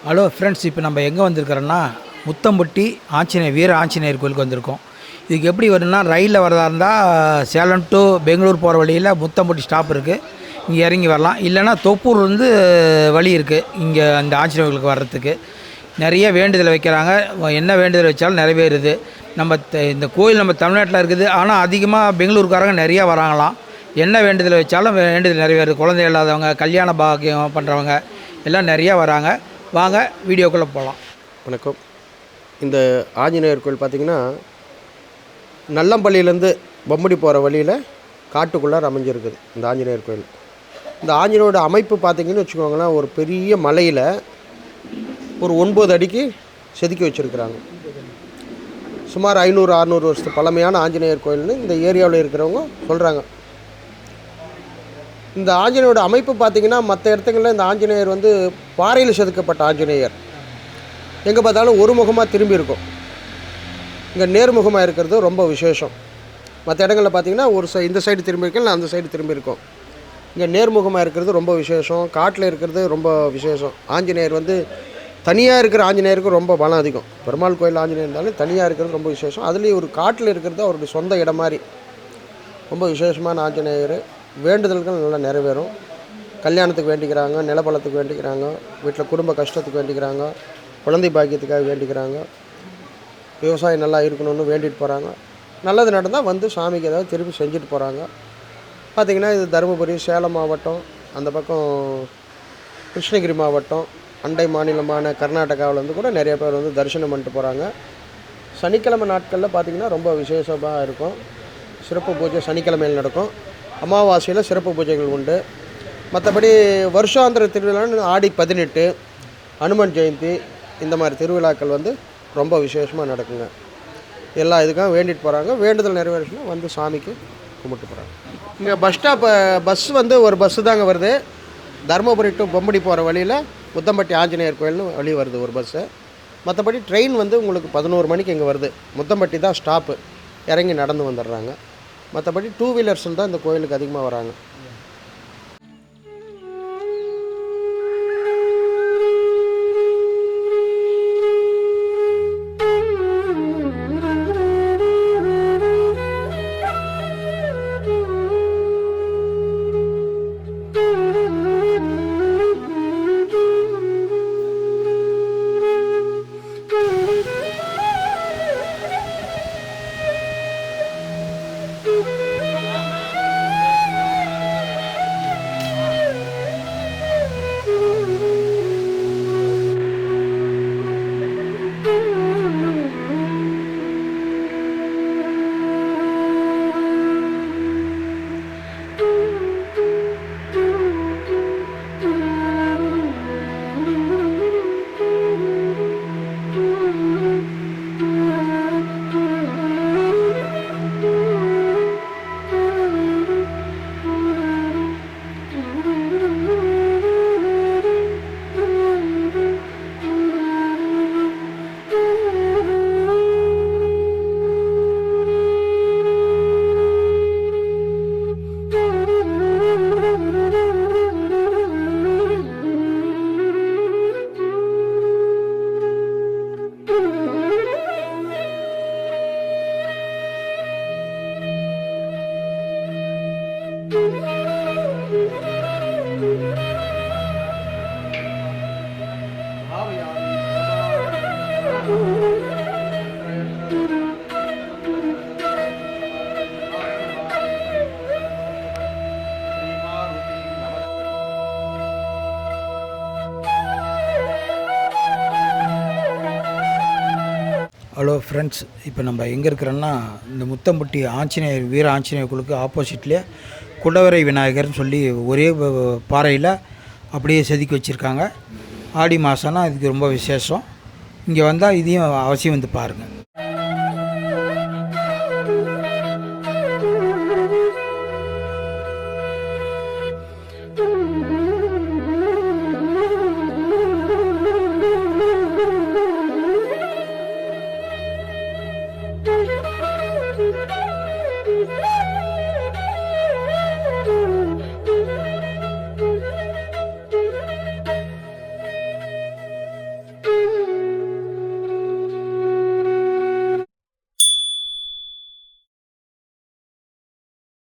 Hello friends, இப்போ நம்ம எங்கே வந்திருக்கிறோன்னா முத்தம்பட்டி வீர ஆஞ்சநேயர் கோயிலுக்கு வந்திருக்கோம். இதுக்கு எப்படி வரும்னா, ரயிலில் வரதா இருந்தால் சேலம் டு பெங்களூர் போகிற வழியில் முத்தம்பட்டி ஸ்டாப் இருக்குது, இங்கே இறங்கி வரலாம். இல்லைனா தொப்பூர்லேருந்து வழி இருக்குது இங்கே அந்த ஆஞ்சநேயர் கோயிலுக்கு வர்றதுக்கு. நிறைய வேண்டுதல் வைக்கிறாங்க, என்ன வேண்டுதல் வச்சாலும் நிறைவேறுது. இந்த கோயில் நம்ம தமிழ்நாட்டில் இருக்குது, ஆனால் அதிகமாக பெங்களூருக்காரங்க நிறையா வராங்களாம். என்ன வேண்டுதல் வச்சாலும் வேண்டுதல் நிறைவேறுது. குழந்தை இல்லாதவங்க, கல்யாண பாக்கியம் பண்ணுறவங்க எல்லாம் நிறையா வராங்க. வாங்க வீடியோக்குள்ளே போகலாம். வணக்கம். இந்த ஆஞ்சநேயர் கோயில் பார்த்திங்கன்னா நல்லம்பள்ளியிலேருந்து பொம்மடி போகிற வழியில் காட்டுக்குள்ளார அமைஞ்சிருக்குது இந்த ஆஞ்சநேயர் கோயில். இந்த ஆஞ்சநேயரோட அமைப்பு பார்த்திங்கன்னு வச்சுக்கோங்களேன், ஒரு பெரிய மலையில் ஒரு 9 அடிக்கு செதுக்கி வச்சுருக்குறாங்க. சுமார் 500-600 வருஷத்து பழமையான ஆஞ்சநேயர் கோயில்னு இந்த ஏரியாவில் இருக்கிறவங்க சொல்கிறாங்க. இந்த ஆஞ்சநேயரோட அமைப்பு பார்த்திங்கன்னா மற்ற இடத்துங்களில் இந்த ஆஞ்சநேயர் பாறையில் செதுக்கப்பட்ட ஆஞ்சநேயர். எங்கே பார்த்தாலும் ஒரு முகமாக திரும்பி இருக்கும். இங்கே நேர்முகமாக இருக்கிறது ரொம்ப விசேஷம். மற்ற இடங்களில் பார்த்திங்கன்னா இந்த சைடு திரும்பி இருக்கும், இல்லை அந்த சைடு திரும்பி இருக்கும். இங்கே நேர்முகமாக இருக்கிறது ரொம்ப விசேஷம். காட்டில் இருக்கிறது ரொம்ப விசேஷம். ஆஞ்சநேயர் தனியாக இருக்கிற ஆஞ்சநேயருக்கு ரொம்ப பலம் அதிகம். பெருமாள் கோயில் ஆஞ்சநேயர் இருந்தாலும் தனியாக இருக்கிறது ரொம்ப விசேஷம். அதுலேயும் ஒரு காட்டில் இருக்கிறது அவருடைய சொந்த இடம் மாதிரி ரொம்ப விசேஷமான ஆஞ்சநேயர். வேண்டுதல்கள் நல்லா நிறைவேறும். கல்யாணத்துக்கு வேண்டிக்கிறாங்க, நிலப்பலத்துக்கு வேண்டிக்கிறாங்க, வீட்டில் குடும்ப கஷ்டத்துக்கு வேண்டிக்கிறாங்க, குழந்தை பாக்கியத்துக்காக வேண்டிக்கிறாங்க, விவசாயம் நல்லா இருக்கணும்னு வேண்டிட்டு போகிறாங்க. நல்லது நடந்தால் சாமிக்கு ஏதாவது திருப்பி செஞ்சுட்டு போகிறாங்க. பார்த்திங்கன்னா இது தருமபுரி, சேலம் மாவட்டம், அந்த பக்கம் கிருஷ்ணகிரி மாவட்டம், அண்டை மாநிலமான கர்நாடகாவிலேருந்து கூட நிறைய பேர் தரிசனம் பண்ணிட்டு போகிறாங்க. சனிக்கிழமை நாட்களில் பார்த்திங்கன்னா ரொம்ப விசேஷமாக இருக்கும். சிறப்பு பூஜை சனிக்கிழமையில் நடக்கும். அமாவாசையில் சிறப்பு பூஜைகள் உண்டு. மற்றபடி வருஷாந்திர திருவிழான்னு ஆடி 18, அனுமன் ஜெயந்தி, இந்த மாதிரி திருவிழாக்கள் ரொம்ப விசேஷமாக நடக்குங்க. எல்லா இதுக்காக வேண்டிட்டு போகிறாங்க. வேண்டுதல் நிறைவேறிச்சுன்னா சாமிக்கு கும்பிட்டு போகிறாங்க. இங்கே பஸ் ஒரு பஸ்ஸு தாங்க வருது. தருமபுரி டு பொம்மடி போகிற வழியில் முத்தம்பட்டி ஆஞ்சநேயர் கோயில்னு வழி வருது ஒரு பஸ்ஸு. மற்றபடி ட்ரெயின் உங்களுக்கு 11 மணிக்கு இங்கே வருது. முத்தம்பட்டி தான் ஸ்டாப்பு, இறங்கி நடந்து வந்துடுறாங்க. மற்றபடி 2 வீலர்ஸில் தான் இந்த கோயிலுக்கு அதிகமாக வராங்க. ஹலோ ஃப்ரெண்ட்ஸ், இப்போ நம்ம எங்கே இருக்கிறோன்னா இந்த முத்தம்பட்டி வீர ஆஞ்சநேயர் கோயிலுக்கு ஆப்போசிட்லேயே குடவரை விநாயகர்னு சொல்லி ஒரே பாறையில் அப்படியே செதுக்கி வச்சுருக்காங்க. ஆடி மாதம்னா இதுக்கு ரொம்ப விசேஷம். இங்கே வந்தால் இதையும் அவசியம் பாருங்கள்.